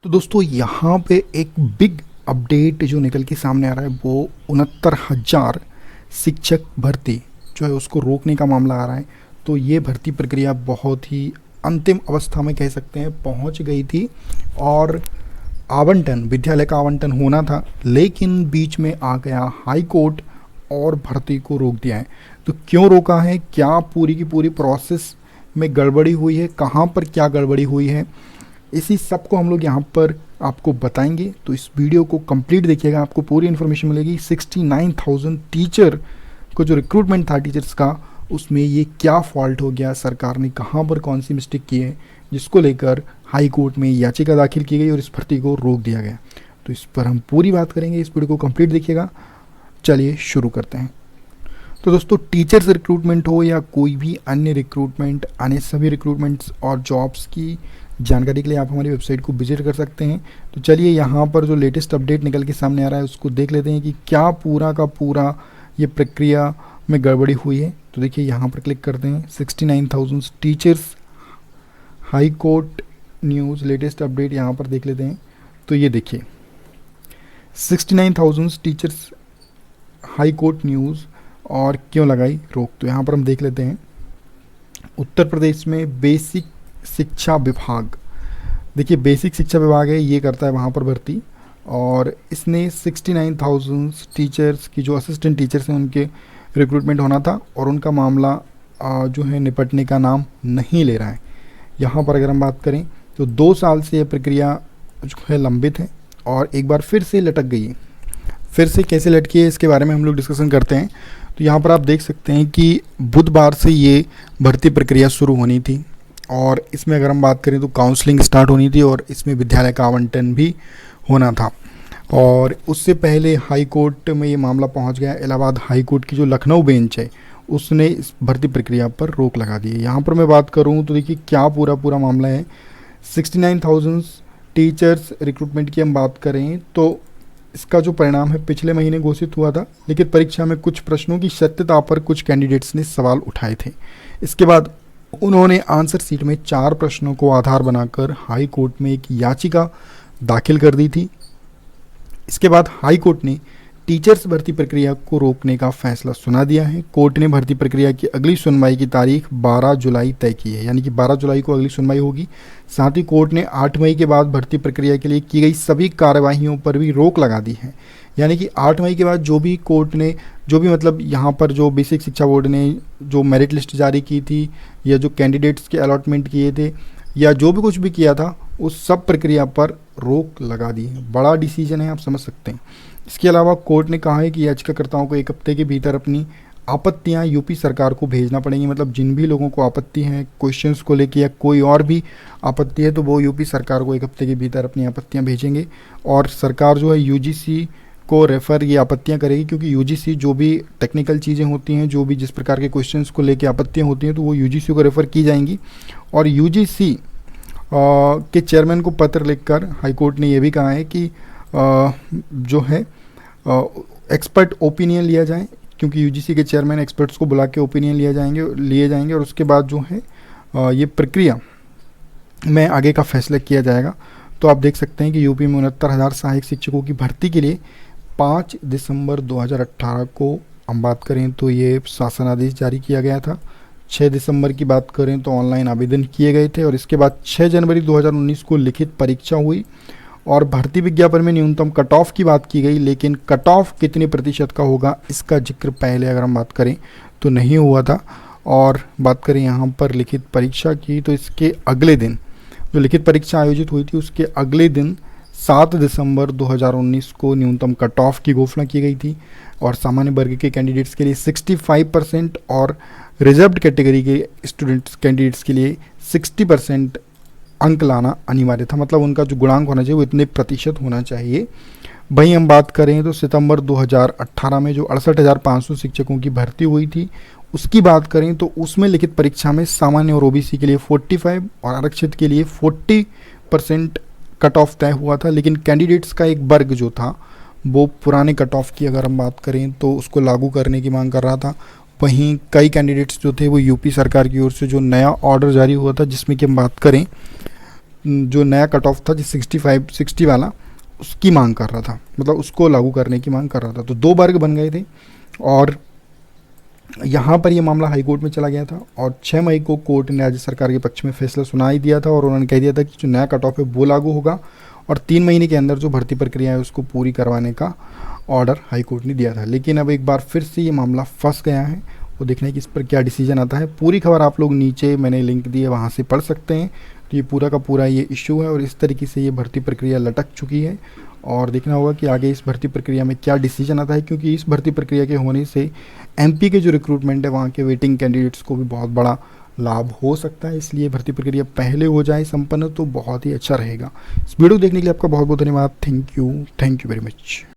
तो दोस्तों यहाँ पे एक बिग अपडेट जो निकल के सामने आ रहा है वो 69,000 शिक्षक भर्ती जो है उसको रोकने का मामला आ रहा है। तो ये भर्ती प्रक्रिया बहुत ही अंतिम अवस्था में कह सकते हैं पहुँच गई थी और आवंटन विद्यालय का आवंटन होना था, लेकिन बीच में आ गया हाई कोर्ट और भर्ती को रोक दिया है। तो क्यों रोका है, क्या पूरी की पूरी प्रोसेस में गड़बड़ी हुई है, कहाँ पर क्या गड़बड़ी हुई है, इसी सब को हम लोग यहाँ पर आपको बताएंगे। तो इस वीडियो को कंप्लीट देखिएगा, आपको पूरी इन्फॉर्मेशन मिलेगी। 69,000 टीचर को जो रिक्रूटमेंट था टीचर्स का, उसमें ये क्या फॉल्ट हो गया, सरकार ने कहाँ पर कौन सी मिस्टेक की है, जिसको लेकर हाई कोर्ट में याचिका दाखिल की गई और इस भर्ती को रोक दिया गया। तो इस पर हम पूरी बात करेंगे, इस वीडियो को कंप्लीट देखिएगा। चलिए शुरू करते हैं। तो दोस्तों टीचर्स रिक्रूटमेंट हो या कोई भी अन्य रिक्रूटमेंट, अन्य सभी रिक्रूटमेंट्स और जॉब्स की जानकारी के लिए आप हमारी वेबसाइट को विजिट कर सकते हैं। तो चलिए यहाँ पर जो लेटेस्ट अपडेट निकल के सामने आ रहा है उसको देख लेते हैं कि क्या पूरा का पूरा ये प्रक्रिया में गड़बड़ी हुई है। तो देखिए यहाँ पर क्लिक करते हैं, 69,000 teachers high court news latest update यहाँ पर देख लेते हैं। तो ये देखिए 69,000 टीचर्स हाई कोर्ट न्यूज़ और क्यों लगाई रोक। तो यहाँ पर हम देख लेते हैं, उत्तर प्रदेश में बेसिक शिक्षा विभाग, देखिए बेसिक शिक्षा विभाग है, ये करता है वहाँ पर भर्ती, और इसने 69,000 टीचर्स की जो असिस्टेंट टीचर्स हैं उनके रिक्रूटमेंट होना था और उनका मामला जो है निपटने का नाम नहीं ले रहा है। यहाँ पर अगर हम बात करें तो 2 साल से यह प्रक्रिया जो है लंबित है और एक बार फिर से लटक गई है। फिर से कैसे लटकी है इसके बारे में हम लोग डिस्कशन करते हैं। तो यहाँ पर आप देख सकते हैं कि बुधवार से ये भर्ती प्रक्रिया शुरू होनी थी और इसमें अगर हम बात करें तो काउंसलिंग स्टार्ट होनी थी और इसमें विद्यालय का आवंटन भी होना था। और उससे पहले हाई कोर्ट में ये मामला पहुंच गया। इलाहाबाद हाई कोर्ट की जो लखनऊ बेंच है उसने इस भर्ती प्रक्रिया पर रोक लगा दी है। यहाँ पर मैं बात करूँ तो देखिए क्या पूरा मामला है। 69,000 टीचर्स रिक्रूटमेंट की हम बात करें तो इसका जो परिणाम है पिछले महीने घोषित हुआ था, लेकिन परीक्षा में कुछ प्रश्नों की सत्यता पर कुछ कैंडिडेट्स ने सवाल उठाए थे। इसके बाद उन्होंने आंसर शीट में 4 प्रश्नों को आधार बनाकर हाई कोर्ट में एक याचिका दाखिल कर दी थी। इसके बाद हाई कोर्ट ने टीचर्स भर्ती प्रक्रिया को रोकने का फैसला सुना दिया है। कोर्ट ने भर्ती प्रक्रिया की अगली सुनवाई की तारीख 12 जुलाई तय की है, यानी कि 12 जुलाई को अगली सुनवाई होगी। साथ ही कोर्ट ने 8 मई के बाद भर्ती प्रक्रिया के लिए की गई सभी कार्यवाहियों पर भी रोक लगा दी है। यानी कि 8 मई के बाद जो भी कोर्ट ने मतलब यहाँ पर जो बेसिक शिक्षा बोर्ड ने जो मेरिट लिस्ट जारी की थी या जो कैंडिडेट्स के अलॉटमेंट किए थे या जो भी कुछ भी किया था उस सब प्रक्रिया पर रोक लगा दी है। बड़ा डिसीजन है, आप समझ सकते हैं। इसके अलावा कोर्ट ने कहा है कि याचिकाकर्ताओं को 1 हफ्ते के भीतर अपनी आपत्तियां यूपी सरकार को भेजना पड़ेंगी। मतलब जिन भी लोगों को आपत्ति है क्वेश्चंस को लेके या कोई और भी आपत्ति है तो वो यूपी सरकार को 1 हफ्ते के भीतर अपनी आपत्तियां भेजेंगे और सरकार जो है यूजीसी को रेफ़र ये आपत्तियां करेगी, क्योंकि यूजीसी जो भी टेक्निकल चीज़ें होती हैं, जो भी जिस प्रकार के क्वेश्चंस को लेके आपत्तियां होती हैं तो वो यूजीसी को रेफ़र की जाएंगी। और यूजीसी के चेयरमैन को पत्र लिखकर हाईकोर्ट ने यह भी कहा है कि जो है एक्सपर्ट ओपिनियन लिया जाए, क्योंकि यूजीसी के चेयरमैन एक्सपर्ट्स को बुला के ओपिनियन लिए जाएंगे और उसके बाद जो है ये प्रक्रिया में आगे का फैसला किया जाएगा। तो आप देख सकते हैं कि यूपी में 69,000 सहायक शिक्षकों की भर्ती के लिए 5 दिसंबर 2018 को हम बात करें तो ये शासन आदेश जारी किया गया था। 6 दिसंबर की बात करें तो ऑनलाइन आवेदन किए गए थे और इसके बाद 6 जनवरी 2019 को लिखित परीक्षा हुई और भर्ती विज्ञापन में न्यूनतम कट ऑफ की बात की गई, लेकिन कट ऑफ कितने प्रतिशत का होगा इसका जिक्र पहले अगर हम बात करें तो नहीं हुआ था। और बात करें यहाँ पर लिखित परीक्षा की तो इसके अगले दिन जो लिखित परीक्षा आयोजित हुई थी उसके अगले दिन 7 दिसंबर 2019 को न्यूनतम कट ऑफ की घोषणा की गई थी और सामान्य वर्ग के कैंडिडेट्स के लिए 65% और रिजर्व्ड कैटेगरी के स्टूडेंट्स कैंडिडेट्स के लिए 60% अंक लाना अनिवार्य था। मतलब उनका जो गुणांक होना चाहिए वो इतने प्रतिशत होना चाहिए। वहीं हम बात करें तो सितंबर 2018 में जो 68,500 शिक्षकों की भर्ती हुई थी उसकी बात करें तो उसमें लिखित परीक्षा में सामान्य और ओबीसी के लिए 45 और आरक्षित के लिए 40% कट ऑफ तय हुआ था, लेकिन कैंडिडेट्स का एक वर्ग जो था वो पुराने कट ऑफ की अगर हम बात करें तो उसको लागू करने की मांग कर रहा था। वहीं कई कैंडिडेट्स जो थे वो यूपी सरकार की ओर से जो नया ऑर्डर जारी हुआ था जिसमें कि हम बात करें जो नया कट ऑफ था, जो 65-60 वाला, उसकी मांग कर रहा था, मतलब उसको लागू करने की मांग कर रहा था। तो 2 वर्ग बन गए थे और यहाँ पर ये मामला हाई कोर्ट में चला गया था और 6 मई को कोर्ट ने राज्य सरकार के पक्ष में फैसला सुना ही दिया था और उन्होंने कह दिया था कि जो नया कट ऑफ है वो लागू होगा और 3 महीने के अंदर जो भर्ती प्रक्रिया है उसको पूरी करवाने का ऑर्डर हाई कोर्ट ने दिया था। लेकिन अब एक बार फिर से ये मामला फंस गया है, वो देखना है कि इस पर क्या डिसीजन आता है। पूरी खबर आप लोग नीचे मैंने लिंक दी है, वहाँ से पढ़ सकते हैं। तो ये पूरा का पूरा ये इशू है और इस तरीके से ये भर्ती प्रक्रिया लटक चुकी है और देखना होगा कि आगे इस भर्ती प्रक्रिया में क्या डिसीजन आता है, क्योंकि इस भर्ती प्रक्रिया के होने से एमपी के जो रिक्रूटमेंट है वहाँ के वेटिंग कैंडिडेट्स को भी बहुत बड़ा लाभ हो सकता है। इसलिए भर्ती प्रक्रिया पहले हो जाए संपन्न तो बहुत ही अच्छा रहेगा। इस वीडियो देखने के लिए आपका बहुत बहुत धन्यवाद। Thank you very much.